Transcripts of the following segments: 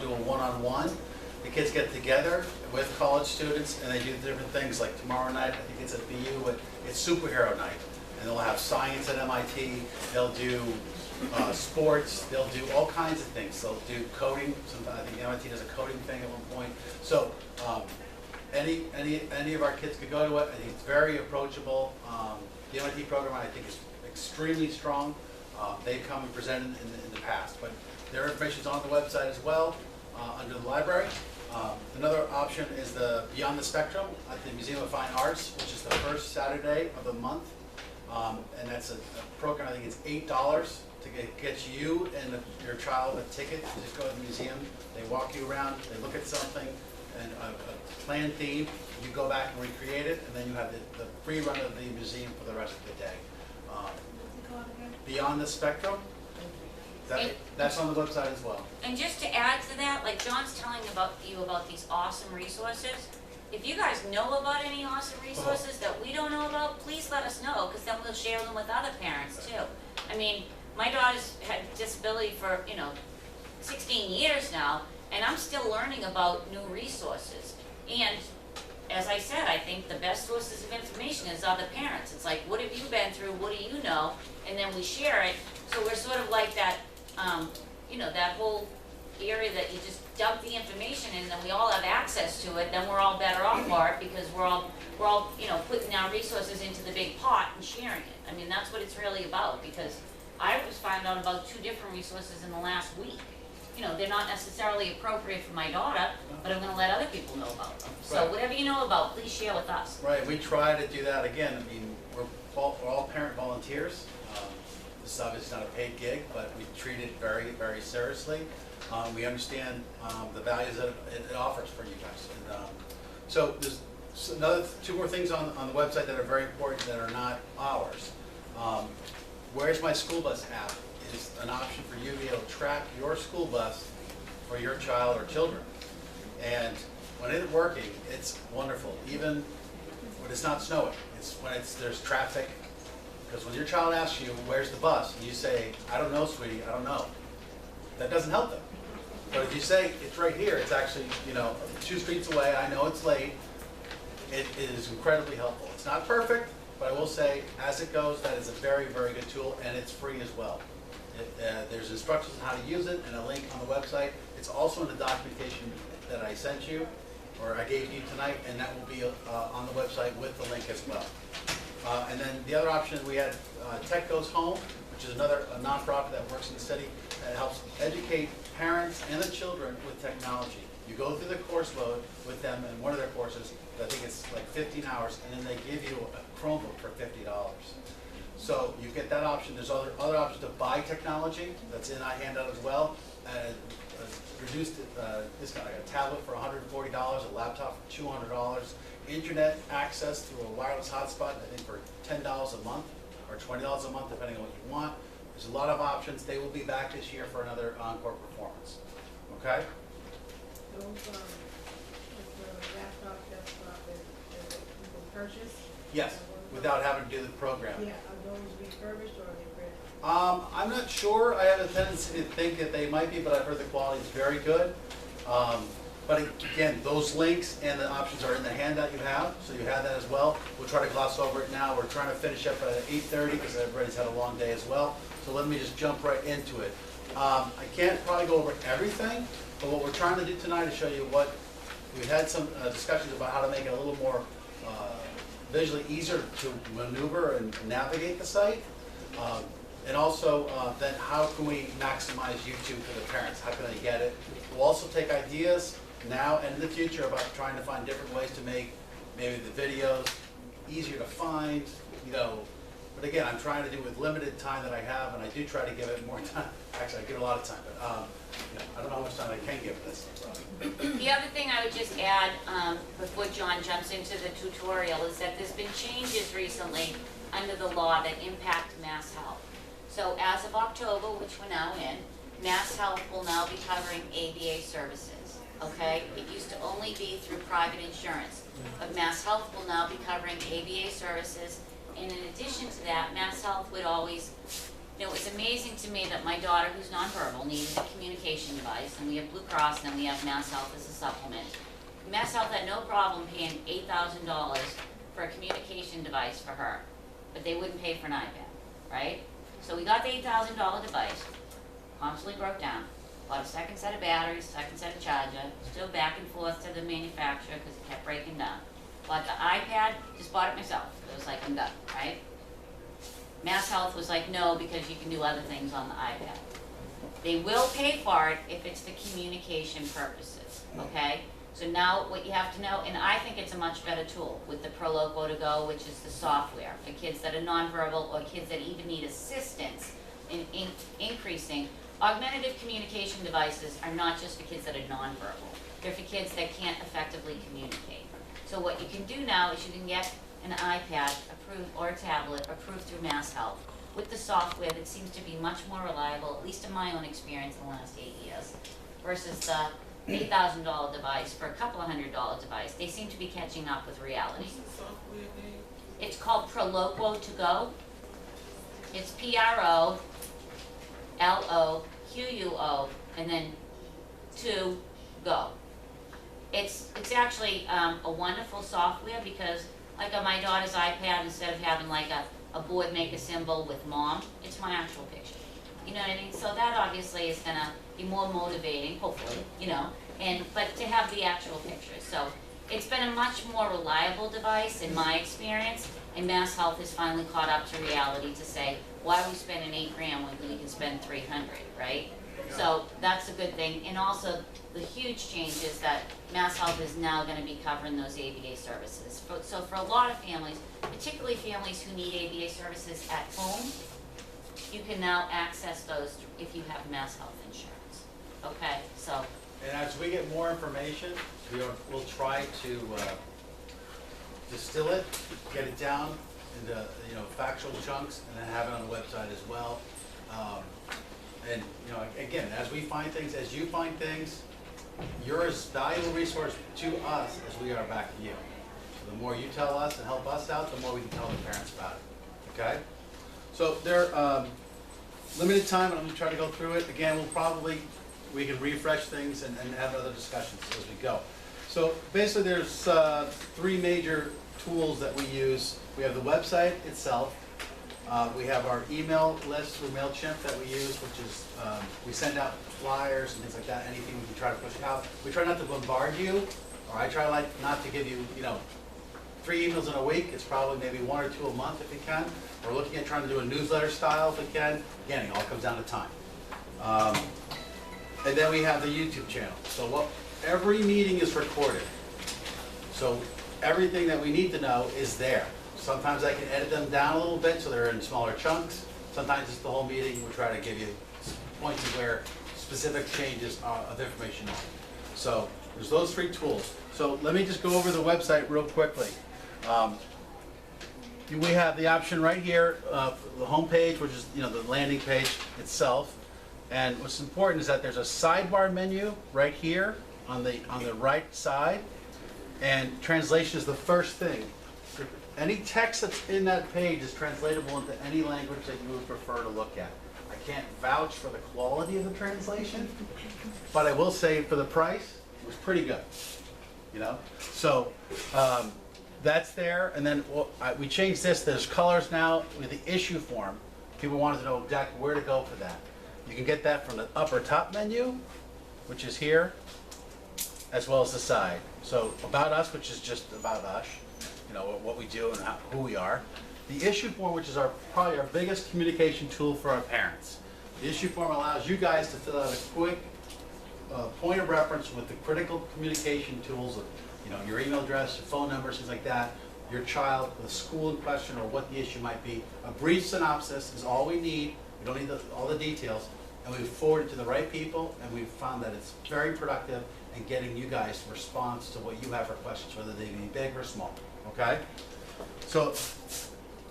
do a one-on-one. The kids get together with college students and they do different things, like tomorrow night, I think it's at BU, but it's superhero night. And they'll have science at MIT, they'll do sports, they'll do all kinds of things. They'll do coding, sometimes I think MIT does a coding thing at one point. So any of our kids could go to it. I think it's very approachable. The MIT program I think is extremely strong. They've come and presented in the past, but their information is on the website as well, under the library. Another option is the Beyond the Spectrum at the Museum of Fine Arts, which is the first Saturday of the month. And that's a program, I think it's $8 to get you and your child a ticket. You just go to the museum, they walk you around, they look at something, and a planned theme, you go back and recreate it, and then you have the free run of the museum for the rest of the day. Beyond the Spectrum, that's on the website as well. And just to add to that, like John's telling you about these awesome resources. If you guys know about any awesome resources that we don't know about, please let us know, because then we'll share them with other parents too. I mean, my daughter's had disability for, 16 years now, and I'm still learning about new resources. And as I said, I think the best sources of information is other parents. It's like, what have you been through? What do you know? And then we share it. So we're sort of like that, that whole area that you just dump the information in, and then we all have access to it. Then we're all better off for it, because we're all putting our resources into the big pot and sharing it. I mean, that's what it's really about, because I just found out about 2 different resources in the last week. They're not necessarily appropriate for my daughter, but I'm going to let other people know about them. So whatever you know about, please share with us. Right, we try to do that again. I mean, we're all parent volunteers. This is obviously not a paid gig, but we treat it very, very seriously. We understand the values that it offers for you guys. And, so there's 2 more things on the website that are very important that are not ours. Where's My School Bus app is an option for you to be able to track your school bus for your child or children. And when it's working, it's wonderful. Even when it's not snowing, it's when there's traffic. Because when your child asks you, where's the bus? And you say, I don't know, sweetie, I don't know. That doesn't help them. But if you say, it's right here, it's actually, 2 streets away, I know it's late, it is incredibly helpful. It's not perfect, but I will say, as it goes, that is a very, very good tool, and it's free as well. There's instructions on how to use it and a link on the website. It's also in the documentation that I sent you, or I gave you tonight, and that will be on the website with the link as well. And then the other option, we had Tech Goes Home, which is another nonprofit that works in the city that helps educate parents and the children with technology. You go through the course load with them, and one of their courses, I think it's like 15 hours, and then they give you a Chromebook for $50. So you get that option. There's other options to buy technology that's in our handout as well. Reduced discount, like a tablet for $140, a laptop for $200, internet access through a wireless hotspot, I think for $10 a month or $20 a month, depending on what you want. There's a lot of options. They will be back this year for another encore performance. Okay? Those laptop, desktop that you can purchase? Yes, without having to do the program. Yeah, are those refurbished or are they brand? I'm not sure. I have a tendency to think that they might be, but I've heard the quality is very good. But again, those links and the options are in the handout you have, so you have that as well. We'll try to gloss over it now. We're trying to finish up at 8:30 because everybody's had a long day as well. So let me just jump right into it. I can't probably go over everything, but what we're trying to do tonight is show you what we've had some discussions about how to make it a little more visually easier to maneuver and navigate the site. And also, then how can we maximize YouTube for the parents? How can they get it? We'll also take ideas now and in the future about trying to find different ways to make maybe the videos easier to find, But again, I'm trying to do with limited time that I have, and I do try to give it more time. Actually, I give it a lot of time, but I don't know how much time I can give this. The other thing I would just add before John jumps into the tutorial is that there's been changes recently under the law that impact Mass Health. So as of October, which we're now in, Mass Health will now be covering ABA services, okay? It used to only be through private insurance, but Mass Health will now be covering ABA services, and in addition to that, Mass Health would always You know, it's amazing to me that my daughter, who's nonverbal, needed a communication device, and we have Blue Cross, and then we have Mass Health as a supplement. Mass Health had no problem paying $8,000 for a communication device for her, but they wouldn't pay for an iPad, right? So we got the $8,000 device, constantly broke down, bought a second set of batteries, second set of charger, still back and forth to the manufacturer because it kept breaking down. Bought the iPad, just bought it myself. It was like, I'm done, right? Mass Health was like, no, because you can do other things on the iPad. They will pay for it if it's for communication purposes, okay? So now what you have to know, and I think it's a much better tool with the ProLoco to Go, which is the software for kids that are nonverbal or kids that even need assistance in increasing. Augmentative communication devices are not just for kids that are nonverbal. They're for kids that can't effectively communicate. So what you can do now is you can get an iPad approved or a tablet approved through Mass Health with the software that seems to be much more reliable, at least in my own experience in the last 8 years, versus the $8,000 device for a couple of $100 device. They seem to be catching up with reality. What's the software name? It's called ProLoco to Go. It's PROLOQUO and then to go. It's actually a wonderful software because like on my daughter's iPad, instead of having like a board make a symbol with mom, it's my actual picture. You know what I mean? So that obviously is gonna be more motivating, hopefully, you know, but to have the actual picture. So it's been a much more reliable device in my experience, and Mass Health has finally caught up to reality to say, why are we spending $8 grand when we can spend $300, right? So that's a good thing. And also the huge change is that Mass Health is now going to be covering those ABA services. So for a lot of families, particularly families who need ABA services at home, you can now access those if you have Mass Health insurance. Okay, so. And as we get more information, we'll try to distill it, get it down into factual chunks, and then have it on the website as well. And again, as we find things, as you find things, you're as valuable resource to us as we are back to you. So the more you tell us and help us out, the more we can tell the parents about it. Okay? So there, limited time, and I'm going to try to go through it. Again, we can refresh things and have other discussions as we go. So basically there's 3 major tools that we use. We have the website itself. We have our email list through MailChimp that we use, which is, we send out flyers and things like that, anything we can try to push out. We try not to bombard you, or I try not to give you, 3 emails in a week. It's probably maybe 1 or 2 a month if we can. We're looking at trying to do a newsletter style if we can. Again, it all comes down to time. And then we have the YouTube channel. So every meeting is recorded. So everything that we need to know is there. Sometimes I can edit them down a little bit so they're in smaller chunks. Sometimes it's the whole meeting. We'll try to give you points of where specific changes of information are. So there's those 3 tools. So let me just go over the website real quickly. We have the option right here, the home page, which is the landing page itself. And what's important is that there's a sidebar menu right here on the right side, and translation is the first thing. Any text that's in that page is translatable into any language that you would prefer to look at. I can't vouch for the quality of the translation, but I will say for the price, it was pretty good. So that's there, and then we changed this. There's colors now with the issue form. People wanted to know exactly where to go for that. You can get that from the upper top menu, which is here, as well as the side. So about us, which is just about us, what we do and who we are. The issue form, which is probably our biggest communication tool for our parents. The issue form allows you guys to fill out a quick point of reference with the critical communication tools of your email address, your phone number, things like that, your child, the school in question, or what the issue might be. A brief synopsis is all we need. We don't need all the details. And we forward it to the right people, and we've found that it's very productive in getting you guys a response to what you have for questions, whether they be big or small. Okay? So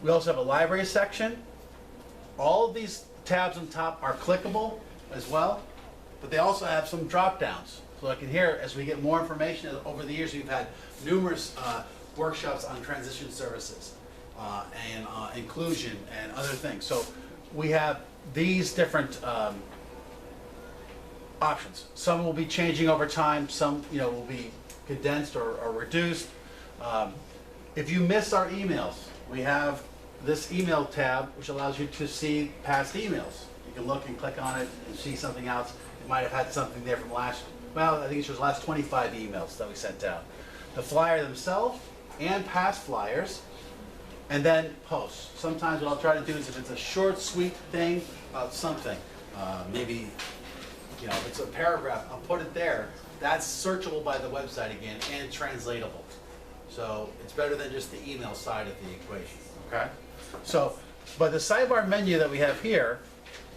we also have a library section. All of these tabs on top are clickable as well, but they also have some drop downs. So like in here, as we get more information, over the years we've had numerous workshops on transition services and inclusion and other things. So we have these different options. Some will be changing over time, some, you know, will be condensed or reduced. If you miss our emails, we have this email tab, which allows you to see past emails. You can look and click on it and see something else. It might have had something there from last, well, I think it was last 25 emails that we sent out. The flyer themselves and past flyers, and then posts. Sometimes what I'll try to do is if it's a short, sweet thing about something, maybe, you know, if it's a paragraph, I'll put it there. That's searchable by the website again and translatable. So it's better than just the email side of the equation, okay? So, but the sidebar menu that we have here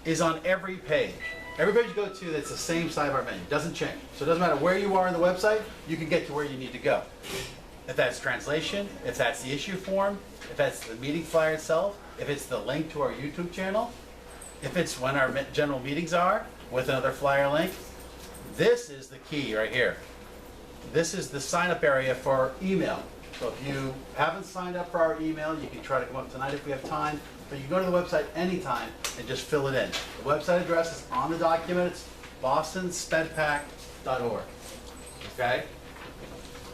is on every page. Every page you go to, that's the same sidebar menu, doesn't change. So it doesn't matter where you are on the website, you can get to where you need to go. If that's translation, if that's the issue form, if that's the meeting flyer itself, if it's the link to our YouTube channel, if it's when our general meetings are with another flyer link, this is the key right here. This is the sign up area for email. So if you haven't signed up for our email, you can try to come up tonight if we have time, but you can go to the website anytime and just fill it in. The website address is on the document. It's bostonspedpac.org. Okay?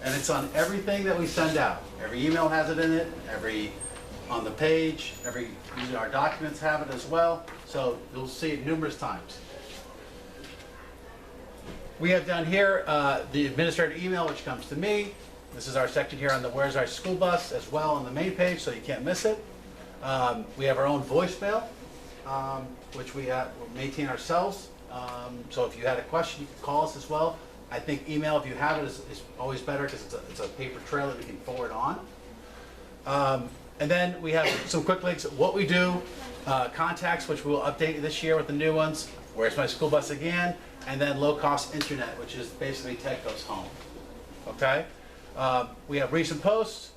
And it's on everything that we send out. Every email has it in it, on the page, usually our documents have it as well. So you'll see it numerous times. We have down here the administrator email, which comes to me. This is our section here on the Where's Our School Bus as well on the main page, so you can't miss it. We have our own voicemail, which we maintain ourselves. So if you had a question, you can call us as well. I think email, if you have it, is always better because it's a paper trail that we can forward on. And then we have some quick links. What we do, contacts, which we will update this year with the new ones. Where's My School Bus again? And then low-cost internet, which is basically Tech Goes Home. Okay? We have recent posts.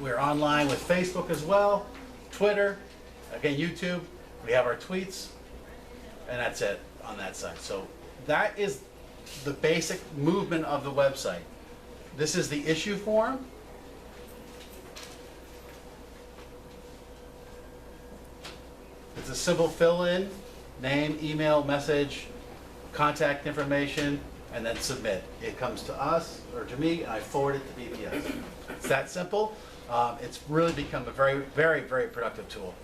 We're online with Facebook as well, Twitter, again, YouTube. We have our tweets, and that's it on that side. So that is the basic movement of the website. This is the issue form. It's a simple fill-in, name, email, message, contact information, and then submit. It comes to us, or to me, and I forward it to BPS. It's that simple. It's really become a very, very, very productive tool.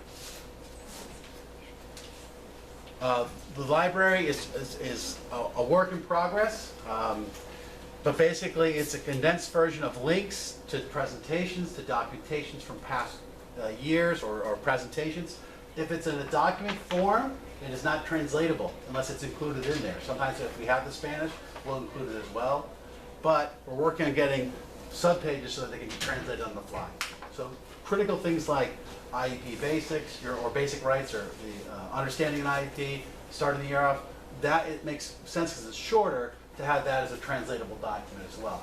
The library is a work in progress, but basically it's a condensed version of links to presentations, to documentations from past years or presentations. If it's in a document form, it is not translatable unless it's included in there. Sometimes if we have the Spanish, we'll include it as well. But we're working on getting subpages so that they can be translated on the fly. So critical things like IEP basics, or basic rights, or the understanding an IEP, starting the year off, that it makes sense because it's shorter to have that as a translatable document as well.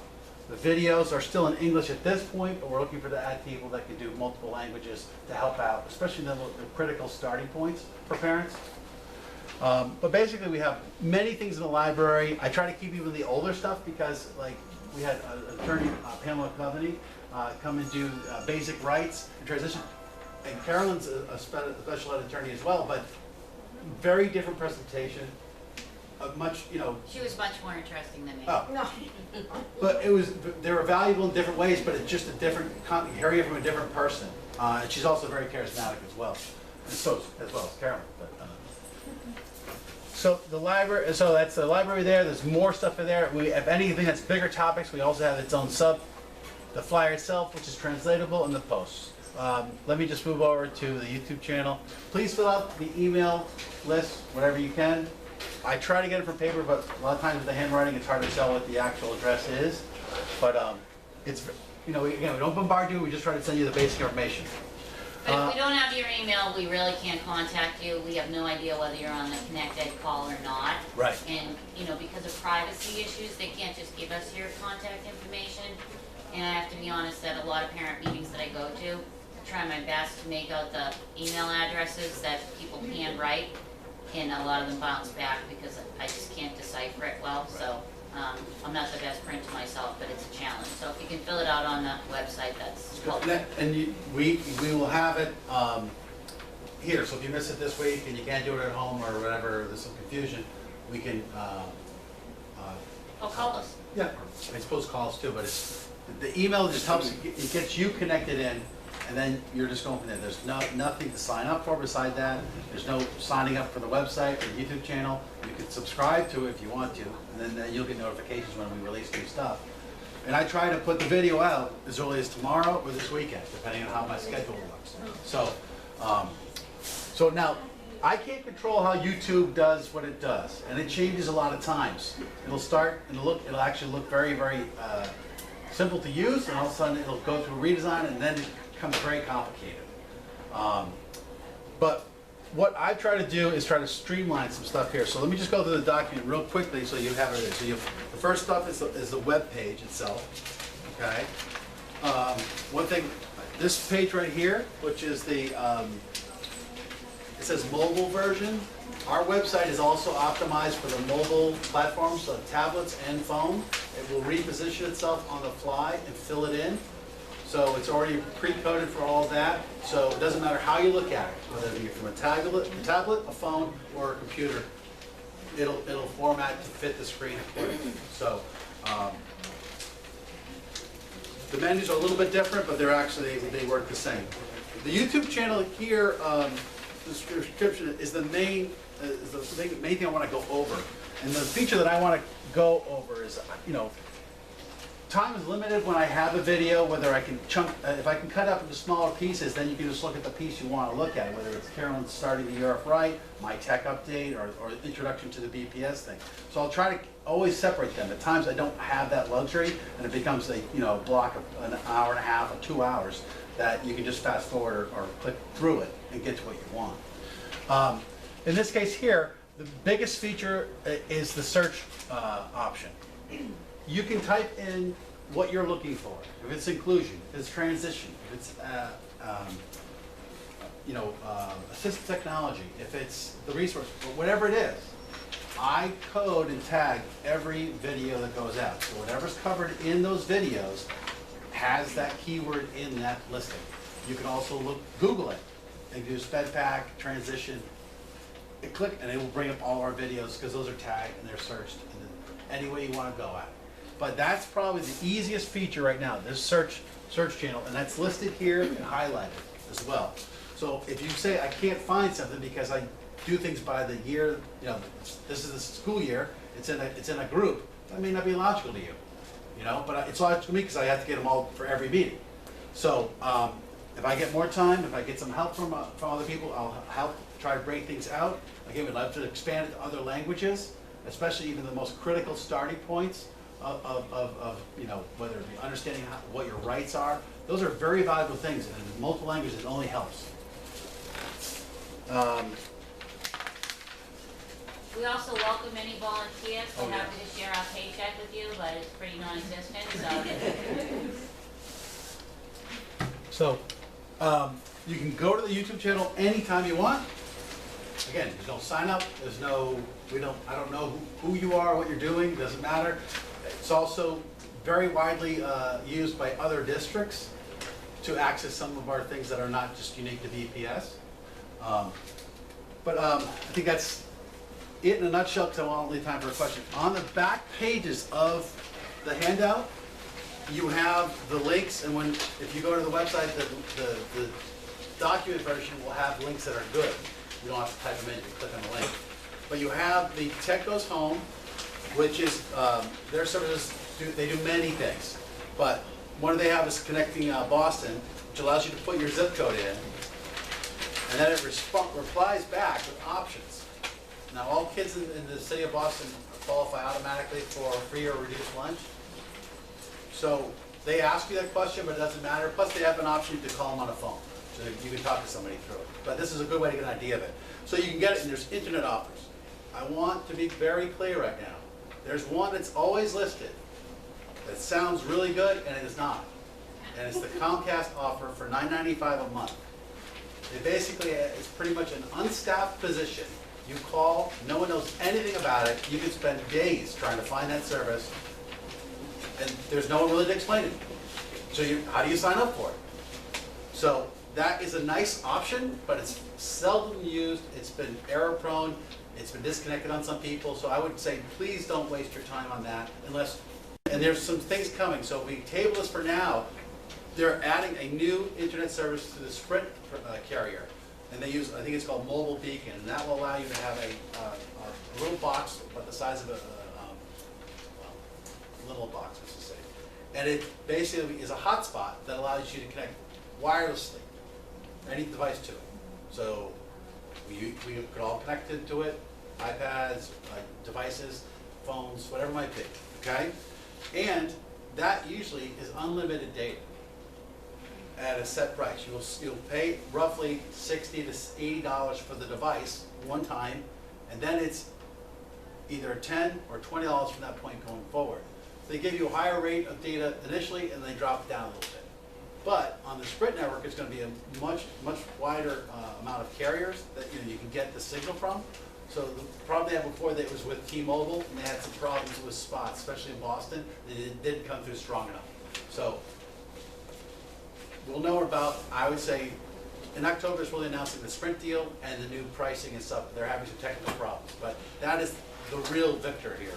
The videos are still in English at this point, but we're looking for to add people that can do multiple languages to help out, especially the critical starting points for parents. But basically we have many things in the library. I try to keep even the older stuff because like we had an attorney, Pamela Coveney, come and do basic rights and transition. And Carolyn's a special ed attorney as well, but very different presentation. Much, you know. She was much more interesting than me. Oh. No. But they were valuable in different ways, but it's just a different, hearing it from a different person. And she's also very charismatic as well. And so, as well as Carolyn. But, so the library, so that's the library there. There's more stuff in there. If anything that's bigger topics, we also have its own sub. The flyer itself, which is translatable, and the posts. Let me just move over to the YouTube channel. Please fill out the email list, whatever you can. I try to get it from paper, but a lot of times with the handwriting, it's hard to tell what the actual address is. But it's, you know, again, we don't bombard you. We just try to send you the basic information. But if we don't have your email, we really can't contact you. We have no idea whether you're on the Connect-Ed call or not. Right. And, you know, because of privacy issues, they can't just give us your contact information. And I have to be honest that a lot of parent meetings that I go to, I try my best to make out the email addresses that people can write. And a lot of them bounce back because I just can't decipher it well. So I'm not the best printer myself, but it's a challenge. So if you can fill it out on the website, that's helpful. And we will have it here, so if you miss it this week and you can't do it at home or whatever, there's some confusion, we can, Oh, call us. yeah, I suppose calls too, but it's, the email just helps, it gets you connected in, and then you're just going from there. There's nothing to sign up for beside that. There's no signing up for the website or the YouTube channel. You can subscribe to it if you want to, and then you'll get notifications when we release new stuff. And I try to put the video out as early as tomorrow or this weekend, depending on how my schedule looks. So now, I can't control how YouTube does what it does, and it changes a lot of times. It'll start and it'll actually look very, very simple to use, and all of a sudden it'll go through a redesign, and then it becomes very complicated. But what I try to do is try to streamline some stuff here. So let me just go through the document real quickly so you have it. So the first stuff is the web page itself. Okay. One thing, this page right here, which is the it says mobile version. Our website is also optimized for the mobile platforms, so tablets and phone. It will reposition itself on the fly and fill it in. So it's already pre-coded for all that. So it doesn't matter how you look at it, whether it be from a tablet, a phone, or a computer. It'll format to fit the screen accordingly. So the menus are a little bit different, but they're actually, they work the same. The YouTube channel here, the description is the main thing I want to go over. And the feature that I want to go over is, you know, time is limited when I have a video, whether I can if I can cut up into smaller pieces, then you can just look at the piece you want to look at, whether it's Carolyn starting the year off right, my tech update, or introduction to the BPS thing. So I'll try to always separate them. At times I don't have that luxury, and it becomes a block of an hour and a half or 2 hours that you can just fast forward or click through it and get to what you want. In this case here, the biggest feature is the search option. You can type in what you're looking for. If it's inclusion, if it's transition, if it's assistive technology, if it's the resource, or whatever it is, I code and tag every video that goes out. So whatever's covered in those videos has that keyword in that listing. You can also Google it and do SpedPac, transition, and click, and it will bring up all our videos because those are tagged and they're searched in any way you want to go at it. But that's probably the easiest feature right now, this search channel, and that's listed here and highlighted as well. So if you say I can't find something because I do things by the year, this is the school year, it's in a group, that may not be logical to you, but it's logical to me because I have to get them all for every meeting. So if I get more time, if I get some help from other people, I'll help try to break things out. Again, we'd love to expand it to other languages, especially even the most critical starting points of whether it be understanding what your rights are. Those are very valuable things, and in multiple languages it only helps. We also welcome any volunteers. We're happy to share our paycheck with you, but it's pretty non-existent, so. You can go to the YouTube channel anytime you want. Again, there's no sign up, I don't know who you are, what you're doing, doesn't matter. It's also very widely used by other districts to access some of our things that are not just unique to BPS. I think that's it in a nutshell, because I won't leave time for a question. On the back pages of the handout, you have the links, and if you go to the website, the document version will have links that are good. You don't have to type them in, you can click on the link. But you have the Tech Goes Home, which is their services. They do many things, but one they have is connecting Boston, which allows you to put your zip code in, and then it replies back with options. Now, all kids in the city of Boston qualify automatically for free or reduced lunch. So they ask you that question, but it doesn't matter. Plus, they have an option to call them on a phone, so you can talk to somebody through it. But this is a good way to get an idea of it. So you can get it, and there's internet offers. I want to be very clear right now. There's one that's always listed that sounds really good, and it is not. And it's the Comcast offer for $9.95 a month. It basically is pretty much an unstaffed position. You call, no one knows anything about it. You can spend days trying to find that service, and there's no one really to explain it. So how do you sign up for it? So that is a nice option, but it's seldom used, it's been error prone, it's been disconnected on some people, so I would say please don't waste your time on that unless, and there's some things coming, so if we table this for now, they're adding a new internet service to the Sprint carrier, and they use, I think it's called Mobile Beacon, and that will allow you to have a little box about the size of a little box, let's just say, and it basically is a hotspot that allows you to connect wirelessly any device to it. So we could all connect to it, iPads, devices, phones, whatever it might be, okay? And that usually is unlimited data at a set price. You'll pay roughly $60 to $80 for the device one time, and then it's either $10 or $20 from that point going forward. They give you a higher rate of data initially, and they drop it down a little bit. But on the Sprint network, it's going to be a much wider amount of carriers that you can get the signal from. So the problem they had before, that was with T-Mobile, and they had some problems with spots, especially in Boston. It didn't come through strong enough. So we'll know about, I would say, in October is really announcing the Sprint deal and the new pricing and stuff. They're having some technical problems, but that is the real victor here.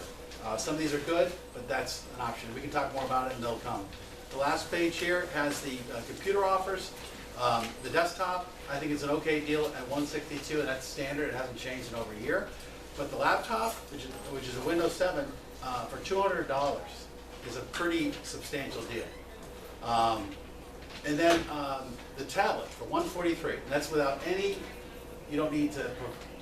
Some of these are good, but that's an option. We can talk more about it, and they'll come. The last page here has the computer offers. The desktop, I think it's an okay deal at $162, and that's standard. It hasn't changed in over a year. But the laptop, which is a Windows 7, for $200 is a pretty substantial deal. And then the tablet for $143, and that's without any, you don't need to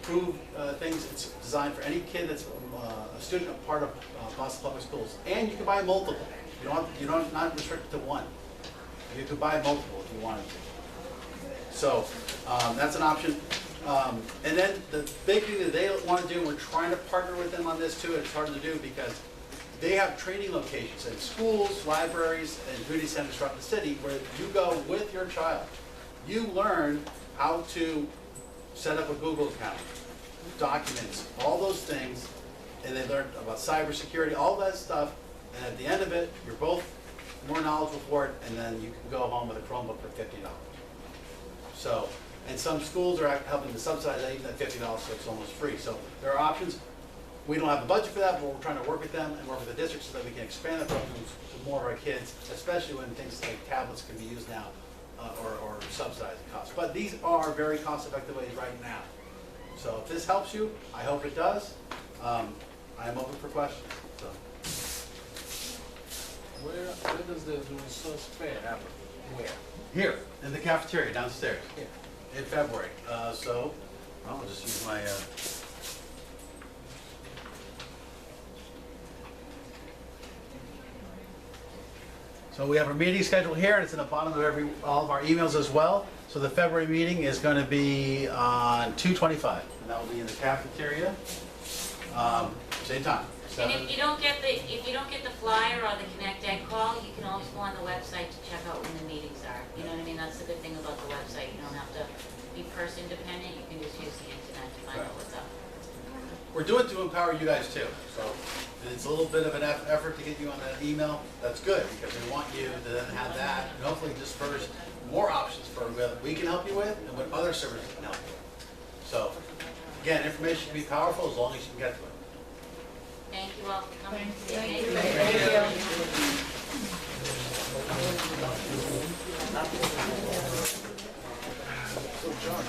prove things. It's designed for any kid that's a student, a part of Boston Public Schools. And you can buy multiple. You don't not restricted to one. You could buy multiple if you wanted to. So that's an option. And then the big thing that they want to do, and we're trying to partner with them on this too, and it's hard to do because they have training locations in schools, libraries, and community centers throughout the city where you go with your child. You learn how to set up a Google account, documents, all those things, and they learn about cybersecurity, all that stuff. And at the end of it, you're both more knowledgeable for it, and then you can go home with a Chromebook for $50. So, and some schools are helping to subsidize that, even at $50, so it's almost free. So there are options. We don't have the budget for that, but we're trying to work with them and work with the districts so that we can expand the programs to more of our kids, especially when things like tablets can be used now or subsidized costs. But these are very cost-effective ways right now. So if this helps you, I hope it does. I am open for questions. So. Where does the resource fair happen? Where? Here, in the cafeteria downstairs. Here. In February. So, I'll just use my... So we have a meeting scheduled here, and it's in the bottom of all of our emails as well. So the February meeting is going to be on 2/25, and that will be in the cafeteria. Same time. And if you don't get the flyer or the Connect Ed call, you can always go on the website to check out when the meetings are. You know what I mean? That's the good thing about the website. You don't have to be person dependent. You can just use the internet to find out what's up. We're doing it to empower you guys too. So it's a little bit of an effort to get you on that email. That's good because we want you to then have that and hopefully disperse more options for what we can help you with and what other services can help you with. So again, information can be powerful as long as you can get to it. Thank you all for coming. Thank you. So John,